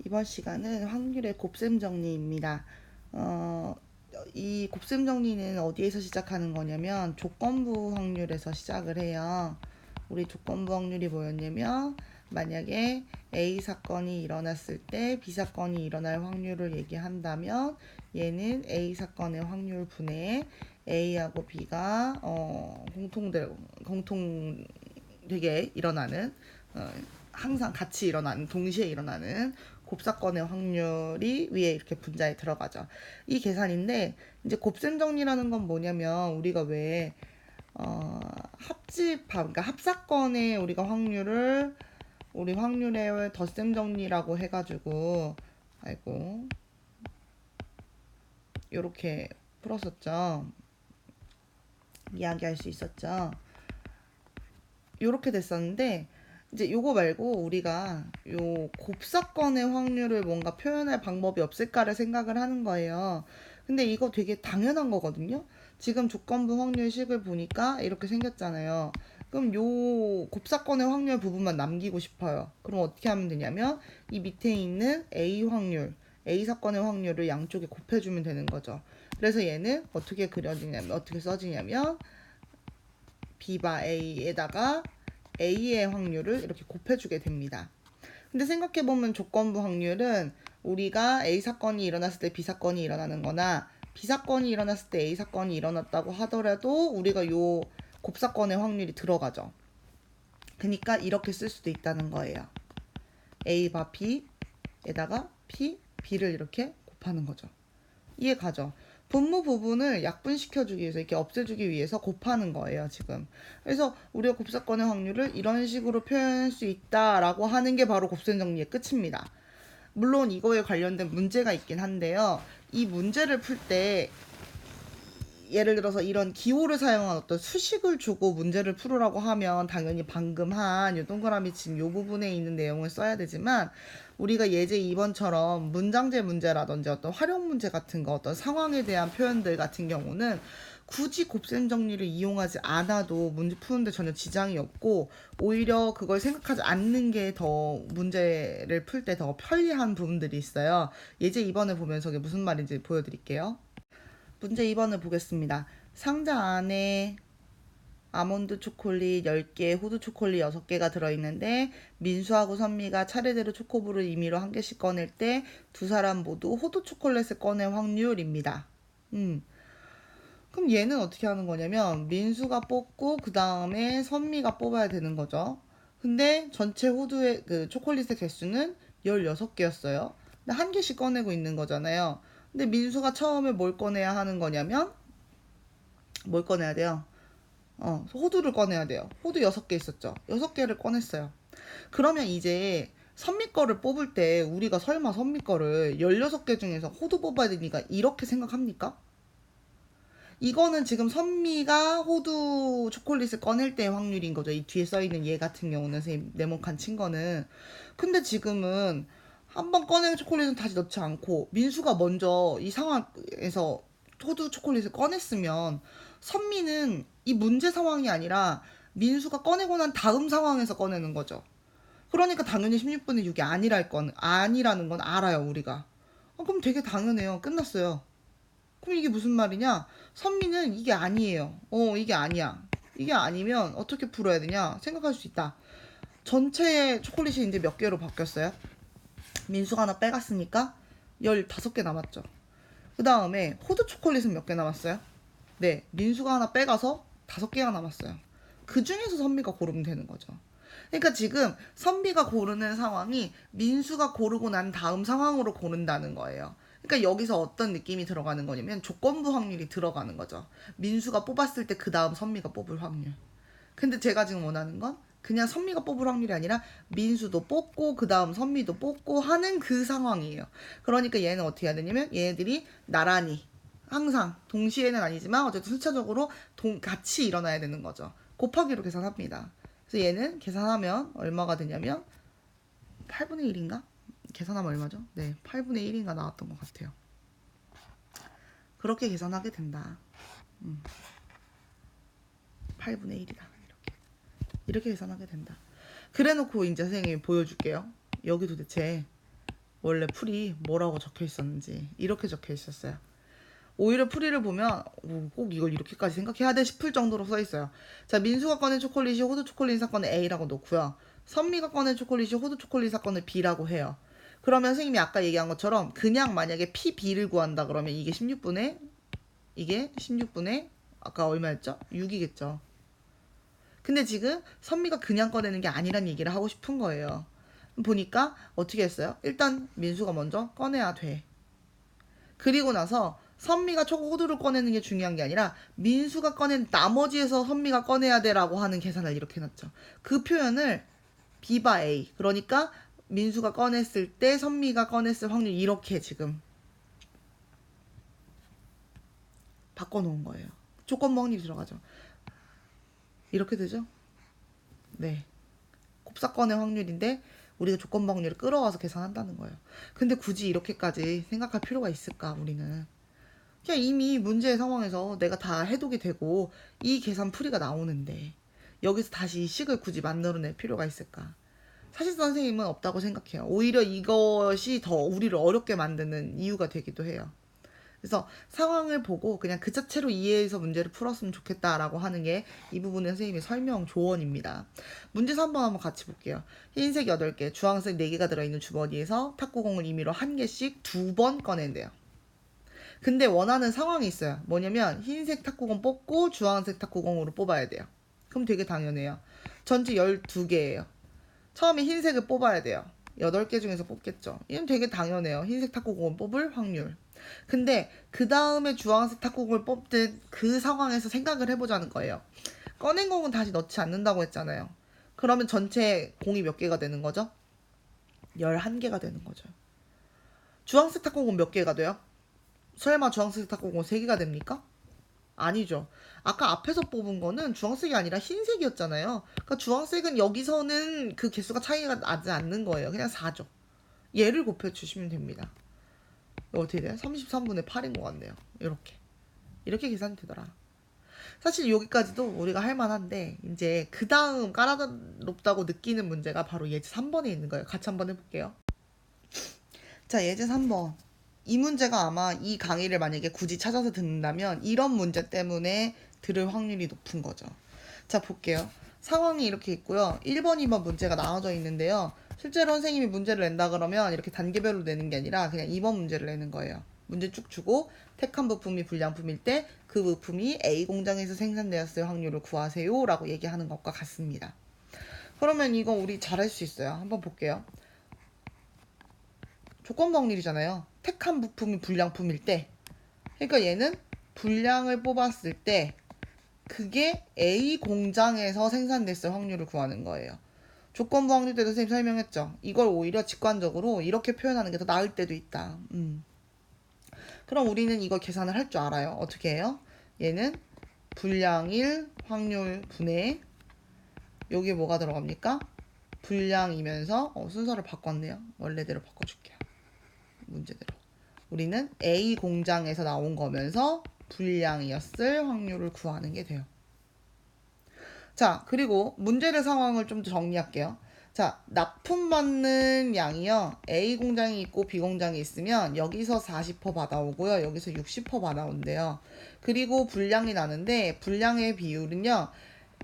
이번 시간은 확률의 곱셈 정리입니다. 이 곱셈 정리는 어디에서 시작하는 거냐면 조건부 확률에서 시작을 해요. 우리 조건부 확률이 뭐였냐면 만약에 A 사건이 일어났을 때 B 사건이 일어날 확률을 얘기한다면 얘는 A 사건의 확률 분의 A하고 B가 공통 되게 일어나는 항상 같이 일어나는 동시에 일어나는 곱사건의 확률이 위에 이렇게 분자에 들어가죠. 이 계산인데 이제 곱셈 정리라는 건 뭐냐면 우리가 왜 그러니까 합사건의 우리가 확률을 우리 확률의 덧셈 정리라고 해가지고 요렇게 풀었었죠. 이야기할 수 있었죠. 요렇게 됐었는데 이제 요거 말고 우리가 요 곱사건의 확률을 뭔가 표현할 방법이 없을까를 생각을 하는 거예요. 근데 이거 되게 당연한 거거든요. 지금 조건부 확률식을 보니까 이렇게 생겼잖아요. 그럼 요 곱사건의 확률 부분만 남기고 싶어요. 그럼 어떻게 하면 되냐면 이 밑에 있는 A 확률, A 사건의 확률을 양쪽에 곱해주면 되는 거죠. 그래서 얘는 어떻게 써지냐면 B바 A에다가 A의 확률을 이렇게 곱해주게 됩니다. 근데 생각해보면 조건부 확률은 우리가 A 사건이 일어났을 때 B 사건이 일어나는 거나 B 사건이 일어났을 때 A 사건이 일어났다고 하더라도 우리가 요 곱사건의 확률이 들어가죠. 그러니까 이렇게 쓸 수도 있다는 거예요. A 바 B에다가 B를 이렇게 곱하는 거죠. 이해 가죠? 분모 부분을 약분시켜주기 위해서 이렇게 없애주기 위해서 곱하는 거예요 지금. 그래서 우리가 곱사건의 확률을 이런 식으로 표현할 수 있다라고 하는 게 바로 곱셈 정리의 끝입니다. 물론 이거에 관련된 문제가 있긴 한데요. 이 문제를 풀 때 예를 들어서 이런 기호를 사용한 어떤 수식을 주고 문제를 풀으라고 하면 당연히 방금 한 요 동그라미 친 요 부분에 있는 내용을 써야 되지만 우리가 예제 2번처럼 문장제 문제라든지 어떤 활용 문제 같은 거 어떤 상황에 대한 표현들 같은 경우는 굳이 곱셈 정리를 이용하지 않아도 문제 푸는데 전혀 지장이 없고 오히려 그걸 생각하지 않는 게 더 문제를 풀 때 더 편리한 부분들이 있어요. 예제 2번을 보면서 이게 무슨 말인지 보여드릴게요. 문제 2번을 보겠습니다. 상자 안에 아몬드 초콜릿 10개, 호두 초콜릿 6개가 들어있는데 민수하고 선미가 차례대로 초코볼을 임의로 한 개씩 꺼낼 때 두 사람 모두 호두 초콜릿을 꺼낼 확률입니다. 그럼 얘는 어떻게 하는 거냐면 민수가 뽑고 그 다음에 선미가 뽑아야 되는 거죠. 근데 전체 호두의 그 초콜릿의 개수는 16개였어요. 근데 한 개씩 꺼내고 있는 거잖아요. 근데 민수가 처음에 뭘 꺼내야 하는 거냐면 뭘 꺼내야 돼요? 호두를 꺼내야 돼요. 호두 6개 있었죠. 6개를 꺼냈어요. 그러면 이제 선미 거를 뽑을 때 우리가 설마 선미 거를 16개 중에서 호두 뽑아야 되니까 이렇게 생각합니까? 이거는 지금 선미가 호두 초콜릿을 꺼낼 때의 확률인 거죠. 이 뒤에 써있는 얘 같은 경우는 선생님 네모칸 친 거는. 근데 지금은 한 번 꺼낸 초콜릿은 다시 넣지 않고 민수가 먼저 이 상황에서 호두 초콜릿을 꺼냈으면 선미는 이 문제 상황이 아니라 민수가 꺼내고 난 다음 상황에서 꺼내는 거죠. 그러니까 당연히 16분의 6이 아니라는 건 알아요, 우리가. 그럼 되게 당연해요. 끝났어요. 그럼 이게 무슨 말이냐? 선미는 이게 아니에요. 이게 아니야. 이게 아니면 어떻게 풀어야 되냐? 생각할 수 있다. 전체 초콜릿이 이제 몇 개로 바뀌었어요? 민수가 하나 빼갔으니까 15개 남았죠. 그 다음에 호두 초콜릿은 몇 개 남았어요? 네, 민수가 하나 빼가서 5개가 남았어요. 그 중에서 선미가 고르면 되는 거죠. 그러니까 지금 선비가 고르는 상황이 민수가 고르고 난 다음 상황으로 고른다는 거예요. 그러니까 여기서 어떤 느낌이 들어가는 거냐면 조건부 확률이 들어가는 거죠. 민수가 뽑았을 때 그 다음 선미가 뽑을 확률. 근데 제가 지금 원하는 건 그냥 선미가 뽑을 확률이 아니라 민수도 뽑고 그 다음 선미도 뽑고 하는 그 상황이에요. 그러니까 얘는 어떻게 해야 되냐면 얘네들이 나란히 항상 동시에는 아니지만 어쨌든 순차적으로 같이 일어나야 되는 거죠. 곱하기로 계산합니다. 그래서 얘는 계산하면 얼마가 되냐면 8분의 1인가? 계산하면 얼마죠? 네, 8분의 1인가 나왔던 것 같아요. 그렇게 계산하게 된다. 8분의 1이다. 이렇게 계산하게 된다. 그래놓고 이제 선생님이 보여줄게요. 여기 도대체 원래 풀이 뭐라고 적혀 있었는지 이렇게 적혀 있었어요. 오히려 풀이를 보면 꼭 이걸 이렇게까지 생각해야 돼 싶을 정도로 써 있어요. 자, 민수가 꺼낸 초콜릿이 호두 초콜릿 사건을 A라고 놓고요. 선미가 꺼낸 초콜릿이 호두 초콜릿 사건을 B라고 해요. 그러면 선생님이 아까 얘기한 것처럼 그냥 만약에 PB를 구한다 그러면 이게 16분의 아까 얼마였죠? 6이겠죠. 근데 지금 선미가 그냥 꺼내는 게 아니란 얘기를 하고 싶은 거예요. 보니까 어떻게 했어요? 일단 민수가 먼저 꺼내야 돼. 그리고 나서 선미가 초코 호두를 꺼내는 게 중요한 게 아니라 민수가 꺼낸 나머지에서 선미가 꺼내야 돼라고 하는 계산을 이렇게 해놨죠. 그 표현을 B바 A, 그러니까 민수가 꺼냈을 때 선미가 꺼냈을 확률 이렇게 지금 바꿔놓은 거예요. 조건부 확률이 들어가죠. 이렇게 되죠? 네. 곱사건의 확률인데 우리가 조건부 확률을 끌어와서 계산한다는 거예요. 근데 굳이 이렇게까지 생각할 필요가 있을까, 우리는? 그냥 이미 문제의 상황에서 내가 다 해독이 되고 이 계산 풀이가 나오는데 여기서 다시 이 식을 굳이 만들어낼 필요가 있을까? 사실 선생님은 없다고 생각해요. 오히려 이것이 더 우리를 어렵게 만드는 이유가 되기도 해요. 그래서 상황을 보고 그냥 그 자체로 이해해서 문제를 풀었으면 좋겠다라고 하는 게 이 부분의 선생님의 설명 조언입니다. 문제 3번 한번 같이 볼게요. 흰색 8개, 주황색 4개가 들어있는 주머니에서 탁구공을 임의로 1개씩 2번 꺼낸대요. 근데 원하는 상황이 있어요. 뭐냐면 흰색 탁구공 뽑고 주황색 탁구공으로 뽑아야 돼요. 그럼 되게 당연해요. 전체 12개예요. 처음에 흰색을 뽑아야 돼요. 8개 중에서 뽑겠죠. 이건 되게 당연해요. 흰색 탁구공을 뽑을 확률. 근데 그 다음에 주황색 탁구공을 뽑든 그 상황에서 생각을 해보자는 거예요. 꺼낸 공은 다시 넣지 않는다고 했잖아요. 그러면 전체 공이 몇 개가 되는 거죠? 11개가 되는 거죠. 주황색 탁구공 몇 개가 돼요? 설마 주황색 탁구공 3개가 됩니까? 아니죠. 아까 앞에서 뽑은 거는 주황색이 아니라 흰색이었잖아요. 그러니까 주황색은 여기서는 그 개수가 차이가 나지 않는 거예요. 그냥 4죠. 얘를 곱해주시면 됩니다. 어떻게 돼요? 33분의 8인 것 같네요. 이렇게 계산이 되더라. 사실 여기까지도 우리가 할 만한데 이제 그 다음 까다롭다고 느끼는 문제가 바로 예제 3번에 있는 거예요. 같이 한번 해볼게요. 자, 예제 3번. 이 문제가 아마 이 강의를 만약에 굳이 찾아서 듣는다면 이런 문제 때문에 들을 확률이 높은 거죠. 자, 볼게요. 상황이 이렇게 있고요. 1번, 2번 문제가 나눠져 있는데요. 실제로 선생님이 문제를 낸다 그러면 이렇게 단계별로 내는 게 아니라 그냥 2번 문제를 내는 거예요. 문제 쭉 주고 택한 부품이 불량품일 때 그 부품이 A 공장에서 생산되었을 확률을 구하세요 라고 얘기하는 것과 같습니다. 그러면 이거 우리 잘할 수 있어요. 한번 볼게요. 조건부 확률이잖아요. 택한 부품이 불량품일 때, 그러니까 얘는 불량을 뽑았을 때 그게 A 공장에서 생산됐을 확률을 구하는 거예요. 조건부 확률 때도 선생님 설명했죠. 이걸 오히려 직관적으로 이렇게 표현하는 게 더 나을 때도 있다. 그럼 우리는 이걸 계산을 할 줄 알아요. 어떻게 해요? 얘는 불량일 확률 분의, 여기에 뭐가 들어갑니까? 불량이면서 순서를 바꿨네요. 원래대로 바꿔줄게요. 문제대로. 우리는 A 공장에서 나온 거면서 불량이었을 확률을 구하는 게 돼요. 자, 그리고 문제의 상황을 좀 더 정리할게요. 자, 납품받는 양이요. A 공장이 있고 B 공장이 있으면 여기서 40% 받아오고요. 여기서 60% 받아온대요. 그리고 불량이 나는데 불량의 비율은요.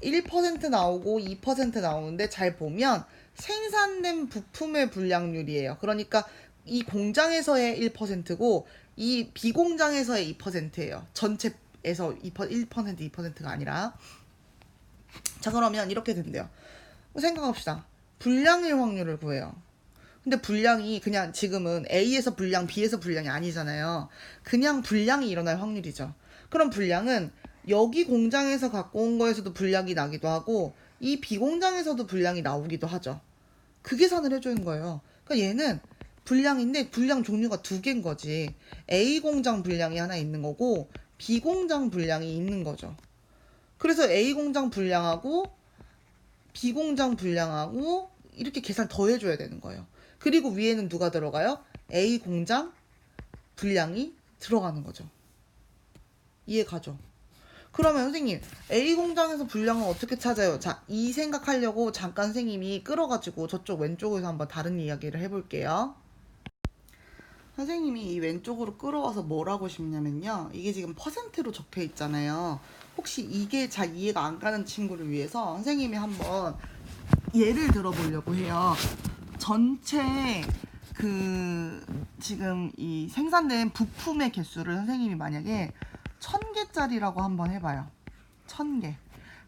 1% 나오고 2% 나오는데 잘 보면 생산된 부품의 불량률이에요. 그러니까 이 공장에서의 1%고 이 비공장에서의 2%예요. 전체에서 1%, 2%가 아니라. 자, 그러면 이렇게 된대요. 생각합시다. 불량일 확률을 구해요. 근데 불량이 그냥 지금은 A에서 불량, B에서 불량이 아니잖아요. 그냥 불량이 일어날 확률이죠. 그럼 불량은 여기 공장에서 갖고 온 거에서도 불량이 나기도 하고 이 B 공장에서도 불량이 나오기도 하죠. 그 계산을 해주는 거예요. 그러니까 얘는 불량인데 불량 종류가 2개인 거지. A 공장 불량이 하나 있는 거고 B 공장 불량이 있는 거죠. 그래서 A 공장 불량하고 B 공장 불량하고 이렇게 계산 더 해줘야 되는 거예요. 그리고 위에는 누가 들어가요? A 공장 불량이 들어가는 거죠. 이해 가죠? 그러면 선생님 A 공장에서 불량을 어떻게 찾아요? 자, 이 생각하려고 잠깐 선생님이 끌어가지고 저쪽 왼쪽에서 한번 다른 이야기를 해볼게요. 선생님이 이 왼쪽으로 끌어와서 뭘 하고 싶냐면요. 이게 지금 퍼센트로 적혀 있잖아요. 혹시 이게 잘 이해가 안 가는 친구를 위해서 선생님이 한번 예를 들어보려고 해요. 전체 지금 이 생산된 부품의 개수를 선생님이 만약에 1000개짜리라고 한번 해봐요. 1000개.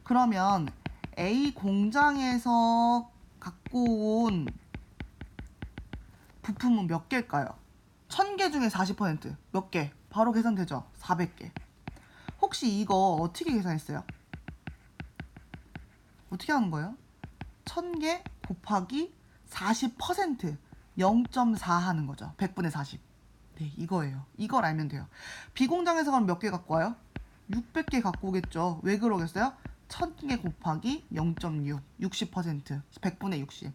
그러면 A 공장에서 갖고 온 부품은 몇 개일까요? 1000개 중에 40%몇 개? 바로 계산되죠? 400개. 혹시 이거 어떻게 계산했어요? 어떻게 하는 거예요? 1000개 곱하기 40% 0.4 하는 거죠. 100분의 40. 네, 이거예요. 이걸 알면 돼요. B공장에서 그럼 몇 개 갖고 와요? 600개 갖고 오겠죠. 왜 그러겠어요? 1000개 곱하기 0.6, 60%, 100분의 60.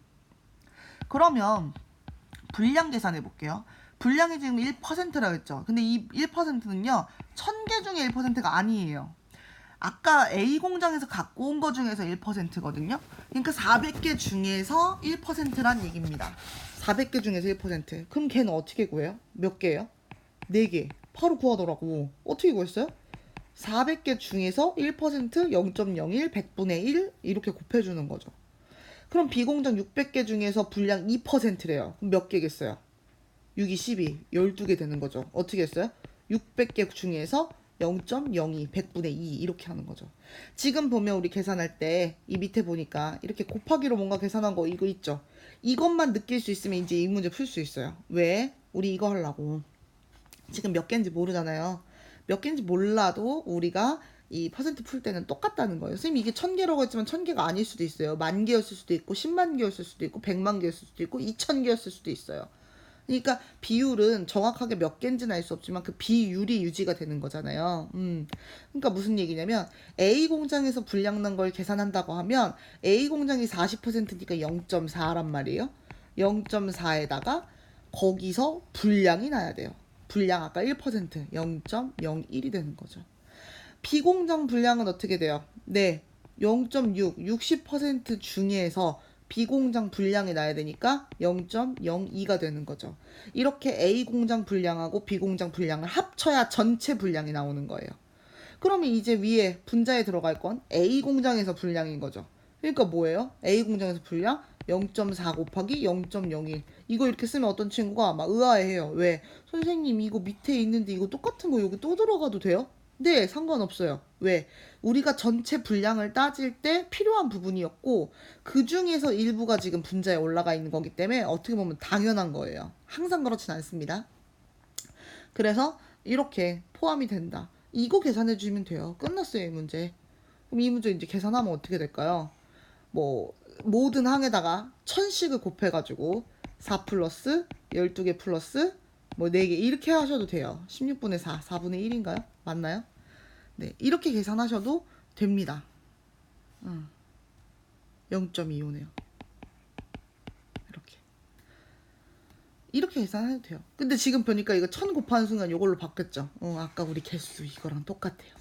그러면 분량 계산해 볼게요. 분량이 지금 1%라고 했죠. 근데 이 1%는요, 1000개 중에 1%가 아니에요. 아까 A 공장에서 갖고 온 거 중에서 1%거든요. 그러니까 400개 중에서 1%란 얘기입니다. 400개 중에서 1%. 그럼 걔는 어떻게 구해요? 몇 개예요? 4개. 바로 구하더라고. 어떻게 구했어요? 400개 중에서 1%, 0.01, 100분의 1 이렇게 곱해주는 거죠. 그럼 B공장 600개 중에서 분량 2%래요. 그럼 몇 개겠어요? 6이 12, 12개 되는 거죠. 어떻게 했어요? 600개 중에서 0.02, 100분의 2 이렇게 하는 거죠. 지금 보면 우리 계산할 때 이 밑에 보니까 이렇게 곱하기로 뭔가 계산한 거 이거 있죠. 이것만 느낄 수 있으면 이제 이 문제 풀 수 있어요. 왜? 우리 이거 하려고. 지금 몇 개인지 모르잖아요. 몇 개인지 몰라도 우리가 이 퍼센트 풀 때는 똑같다는 거예요. 선생님 이게 1000개라고 했지만 1000개가 아닐 수도 있어요. 10,000개였을 수도 있고 10만 개였을 수도 있고 100만 개였을 수도 있고 2000개였을 수도 있어요. 그러니까 비율은 정확하게 몇 개인지는 알 수 없지만 그 비율이 유지가 되는 거잖아요. 그러니까 무슨 얘기냐면 A 공장에서 분량 난 걸 계산한다고 하면 A 공장이 40%니까 0.4란 말이에요. 0.4에다가 거기서 분량이 나야 돼요. 분량 아까 1% 0.01이 되는 거죠. B공장 분량은 어떻게 돼요? 네, 0.6, 60% 중에서 B공장 분량이 나야 되니까 0.02가 되는 거죠. 이렇게 A공장 분량하고 B공장 분량을 합쳐야 전체 분량이 나오는 거예요. 그러면 이제 위에 분자에 들어갈 건 A공장에서 분량인 거죠. 그러니까 뭐예요? A공장에서 분량 0.4 곱하기 0.01. 이거 이렇게 쓰면 어떤 친구가 막 의아해해요. 왜? 선생님 이거 밑에 있는데 이거 똑같은 거 여기 또 들어가도 돼요? 네, 상관없어요. 왜? 우리가 전체 분량을 따질 때 필요한 부분이었고 그 중에서 일부가 지금 분자에 올라가 있는 거기 때문에 어떻게 보면 당연한 거예요. 항상 그렇진 않습니다. 그래서 이렇게 포함이 된다. 이거 계산해 주시면 돼요. 끝났어요, 이 문제. 그럼 이 문제 이제 계산하면 어떻게 될까요? 뭐 모든 항에다가 1000씩을 곱해가지고 4 플러스 12개 플러스 뭐 4개 이렇게 하셔도 돼요. 16분의 4, 4분의 1인가요? 맞나요? 네, 이렇게 계산하셔도 됩니다. 0.25네요. 이렇게 계산해도 돼요. 근데 지금 보니까 이거 1000 곱하는 순간 이걸로 바뀌었죠. 아까 우리 개수 이거랑 똑같아요.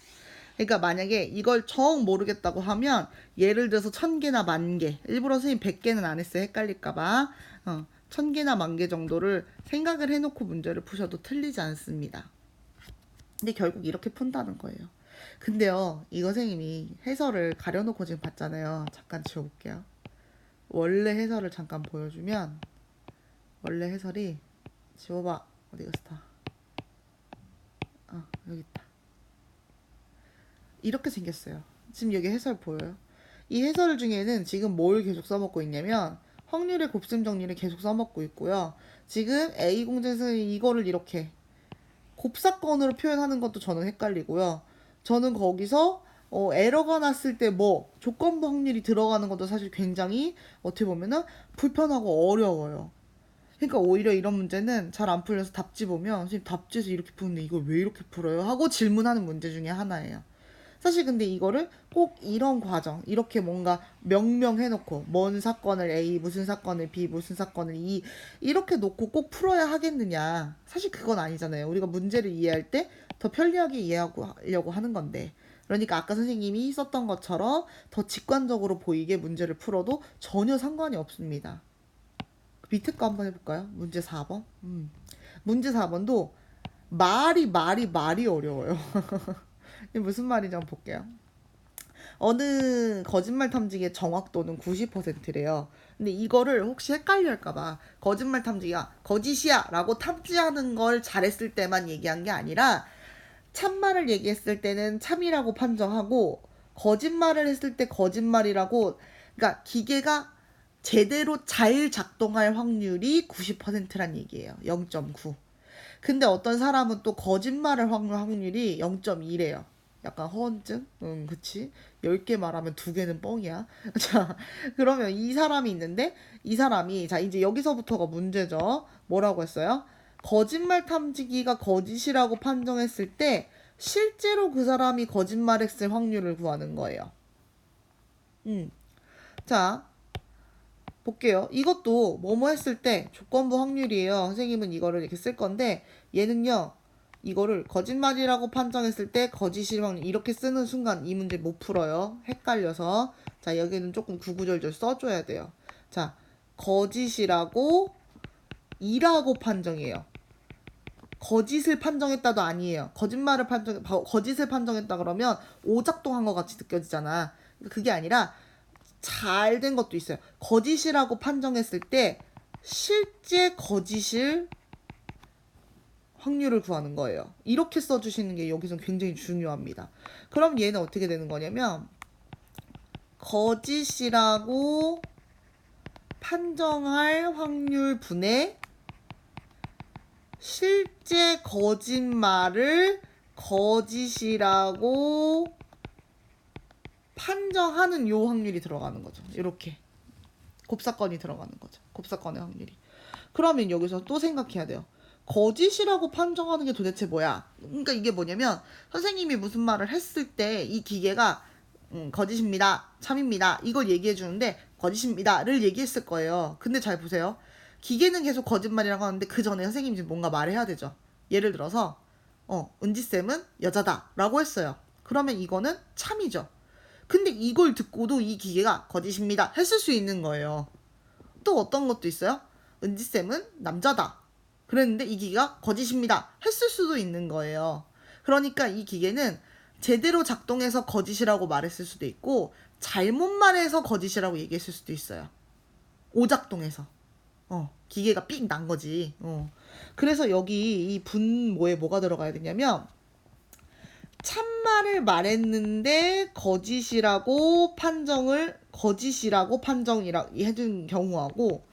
그러니까 만약에 이걸 정 모르겠다고 하면 예를 들어서 1000개나 10,000개, 일부러 선생님 100개는 안 했어요. 헷갈릴까봐 1000개나 10,000개 정도를 생각을 해놓고 문제를 푸셔도 틀리지 않습니다. 근데 결국 이렇게 푼다는 거예요. 근데요, 이 선생님이 해설을 가려놓고 지금 봤잖아요. 잠깐 지워볼게요. 원래 해설을 잠깐 보여주면 원래 해설이 지워봐. 어디 갔어? 여기 있다. 이렇게 생겼어요. 지금 여기 해설 보여요? 이 해설 중에는 지금 뭘 계속 써먹고 있냐면 확률의 곱셈 정리를 계속 써먹고 있고요. 지금 A 공제에서 이거를 이렇게 곱사건으로 표현하는 것도 저는 헷갈리고요. 저는 거기서 에러가 났을 때 뭐 조건부 확률이 들어가는 것도 사실 굉장히 어떻게 보면은 불편하고 어려워요. 그러니까 오히려 이런 문제는 잘 안 풀려서 답지 보면 선생님 답지에서 이렇게 푸는데 이걸 왜 이렇게 풀어요? 하고 질문하는 문제 중에 하나예요. 사실 근데 이거를 꼭 이런 과정 이렇게 뭔가 명명해놓고 뭔 사건을 A 무슨 사건을 B 무슨 사건을 E 이렇게 놓고 꼭 풀어야 하겠느냐 사실 그건 아니잖아요. 우리가 문제를 이해할 때 더 편리하게 이해하려고 하는 건데 그러니까 아까 선생님이 썼던 것처럼 더 직관적으로 보이게 문제를 풀어도 전혀 상관이 없습니다. 밑에 거 한번 해볼까요? 문제 4번. 문제 4번도 말이 어려워요. 이게 무슨 말인지 한번 볼게요. 어느 거짓말 탐지기의 정확도는 90%래요. 근데 이거를 혹시 헷갈려 할까봐 거짓말 탐지기가 거짓이야 라고 탐지하는 걸 잘했을 때만 얘기한 게 아니라 참말을 얘기했을 때는 참이라고 판정하고 거짓말을 했을 때 거짓말이라고, 그러니까 기계가 제대로 잘 작동할 확률이 90%란 얘기예요. 0.9. 근데 어떤 사람은 또 거짓말할 확률이 0.2래요. 약간 허언증? 응, 그치. 10개 말하면 2개는 뻥이야. 자, 그러면 이 사람이 있는데, 이 사람이, 자, 이제 여기서부터가 문제죠. 뭐라고 했어요? 거짓말 탐지기가 거짓이라고 판정했을 때, 실제로 그 사람이 거짓말했을 확률을 구하는 거예요. 자, 볼게요. 이것도 뭐뭐 했을 때 조건부 확률이에요. 선생님은 이거를 이렇게 쓸 건데, 얘는요, 이거를 거짓말이라고 판정했을 때 거짓일 확률 이렇게 쓰는 순간 이 문제 못 풀어요. 헷갈려서. 자, 여기는 조금 구구절절 써줘야 돼요. 자, 거짓이라고 이라고 판정해요. 거짓을 판정했다도 아니에요. 거짓을 판정했다 그러면 오작동한 것 같이 느껴지잖아. 그게 아니라 잘 된 것도 있어요. 거짓이라고 판정했을 때 실제 거짓일 확률을 구하는 거예요. 이렇게 써주시는 게 여기서 굉장히 중요합니다. 그럼 얘는 어떻게 되는 거냐면 거짓이라고 판정할 확률 분의 실제 거짓말을 거짓이라고 판정하는 요 확률이 들어가는 거죠. 이렇게 곱사건이 들어가는 거죠. 곱사건의 확률이. 그러면 여기서 또 생각해야 돼요. 거짓이라고 판정하는 게 도대체 뭐야? 그러니까 이게 뭐냐면 선생님이 무슨 말을 했을 때 이 기계가 거짓입니다, 참입니다 이걸 얘기해 주는데 거짓입니다를 얘기했을 거예요. 근데 잘 보세요. 기계는 계속 거짓말이라고 하는데 그 전에 선생님이 지금 뭔가 말을 해야 되죠. 예를 들어서 은지쌤은 여자다 라고 했어요. 그러면 이거는 참이죠. 근데 이걸 듣고도 이 기계가 거짓입니다 했을 수 있는 거예요. 또 어떤 것도 있어요. 은지쌤은 남자다 그랬는데 이 기계가 거짓입니다 했을 수도 있는 거예요. 그러니까 이 기계는 제대로 작동해서 거짓이라고 말했을 수도 있고 잘못 말해서 거짓이라고 얘기했을 수도 있어요. 오작동해서. 기계가 삑 난 거지. 그래서 여기 이 분모에 뭐가 들어가야 되냐면 참말을 말했는데 거짓이라고 판정이라 해준 경우하고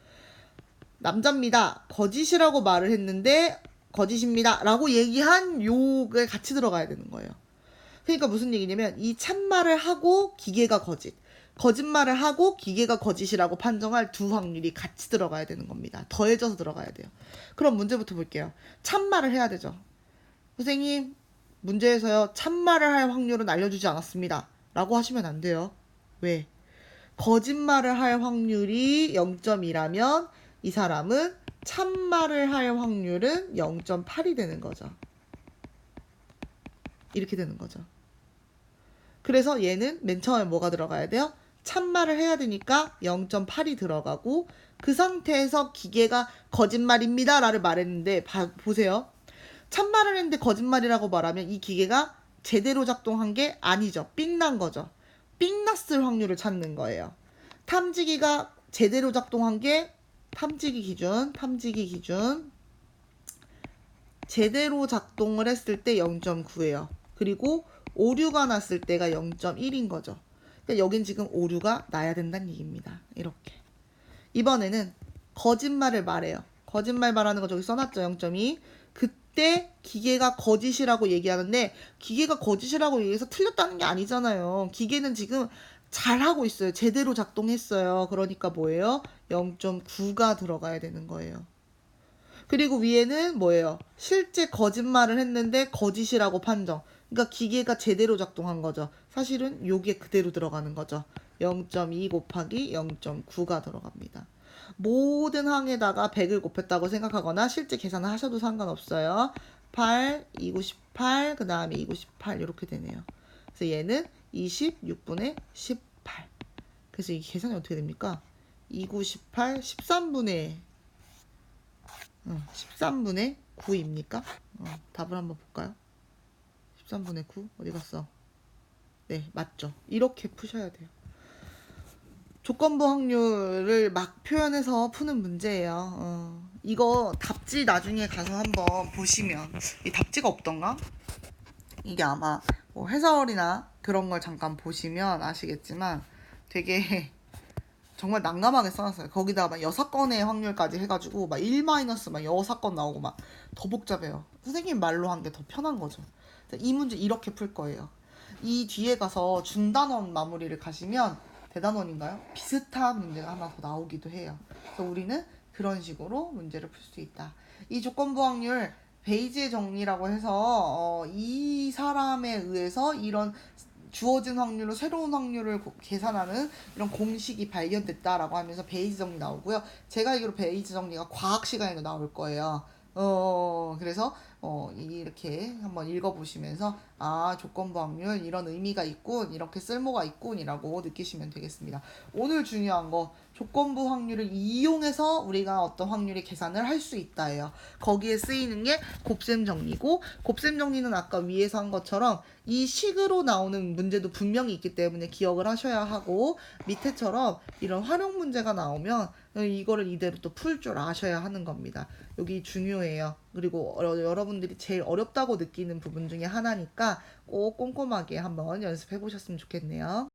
남자입니다 거짓이라고 말을 했는데 거짓입니다 라고 얘기한 요게 같이 들어가야 되는 거예요. 그러니까 무슨 얘기냐면 이 참말을 하고 기계가 거짓말을 하고 기계가 거짓이라고 판정할 두 확률이 같이 들어가야 되는 겁니다. 더해져서 들어가야 돼요. 그럼 문제부터 볼게요. 참말을 해야 되죠. 선생님 문제에서요 참말을 할 확률은 알려주지 않았습니다 라고 하시면 안 돼요. 왜? 거짓말을 할 확률이 0.2라면 이 사람은 참말을 할 확률은 0.8이 되는 거죠. 이렇게 되는 거죠. 그래서 얘는 맨 처음에 뭐가 들어가야 돼요? 참말을 해야 되니까 0.8이 들어가고 그 상태에서 기계가 거짓말입니다 라를 말했는데 보세요. 참말을 했는데 거짓말이라고 말하면 이 기계가 제대로 작동한 게 아니죠. 삥난 거죠. 삥났을 확률을 찾는 거예요. 탐지기가 제대로 작동한 게 탐지기 기준 제대로 작동을 했을 때 0.9예요. 그리고 오류가 났을 때가 0.1인 거죠. 그러니까 여긴 지금 오류가 나야 된다는 얘기입니다. 이렇게. 이번에는 거짓말을 말해요. 거짓말 말하는 거 저기 써놨죠. 0.2. 그때 기계가 거짓이라고 얘기하는데 기계가 거짓이라고 얘기해서 틀렸다는 게 아니잖아요. 기계는 지금 잘하고 있어요. 제대로 작동했어요. 그러니까 뭐예요? 0.9가 들어가야 되는 거예요. 그리고 위에는 뭐예요? 실제 거짓말을 했는데 거짓이라고 판정. 그러니까 기계가 제대로 작동한 거죠. 사실은 요게 그대로 들어가는 거죠. 0.2 곱하기 0.9가 들어갑니다. 모든 항에다가 100을 곱했다고 생각하거나 실제 계산을 하셔도 상관없어요. 8, 298, 그 다음에 298 이렇게 되네요. 그래서 얘는 26분의 18. 그래서 이 계산이 어떻게 됩니까? 298, 13분의 13분의 9입니까? 답을 한번 볼까요? 13분의 9 어디 갔어? 네, 맞죠. 이렇게 푸셔야 돼요. 조건부 확률을 막 표현해서 푸는 문제예요. 이거 답지 나중에 가서 한번 보시면, 이 답지가 없던가? 이게 아마 뭐 해설이나 그런 걸 잠깐 보시면 아시겠지만 되게 정말 난감하게 써놨어요. 거기다가 막 여사건의 확률까지 해가지고 막 1 마이너스 막 여사건 나오고 막 더 복잡해요. 선생님 말로 한 게 더 편한 거죠. 이 문제 이렇게 풀 거예요. 이 뒤에 가서 중단원 마무리를 가시면 대단원인가요? 비슷한 문제가 하나 더 나오기도 해요. 그래서 우리는 그런 식으로 문제를 풀 수 있다. 이 조건부 확률 베이지의 정리라고 해서 이 사람에 의해서 이런 주어진 확률로 새로운 확률을 계산하는 이런 공식이 발견됐다라고 하면서 베이지 정리 나오고요. 제가 알기로 베이지 정리가 과학 시간에도 나올 거예요. 그래서 이렇게 한번 읽어보시면서 조건부 확률 이런 의미가 있군, 이렇게 쓸모가 있군이라고 느끼시면 되겠습니다. 오늘 중요한 거 조건부 확률을 이용해서 우리가 어떤 확률의 계산을 할 수 있다예요. 거기에 쓰이는 게 곱셈 정리고, 곱셈 정리는 아까 위에서 한 것처럼 이 식으로 나오는 문제도 분명히 있기 때문에 기억을 하셔야 하고, 밑에처럼 이런 활용 문제가 나오면 이거를 이대로 또 풀 줄 아셔야 하는 겁니다. 여기 중요해요. 그리고 여러분들이 제일 어렵다고 느끼는 부분 중에 하나니까 꼭 꼼꼼하게 한번 연습해 보셨으면 좋겠네요.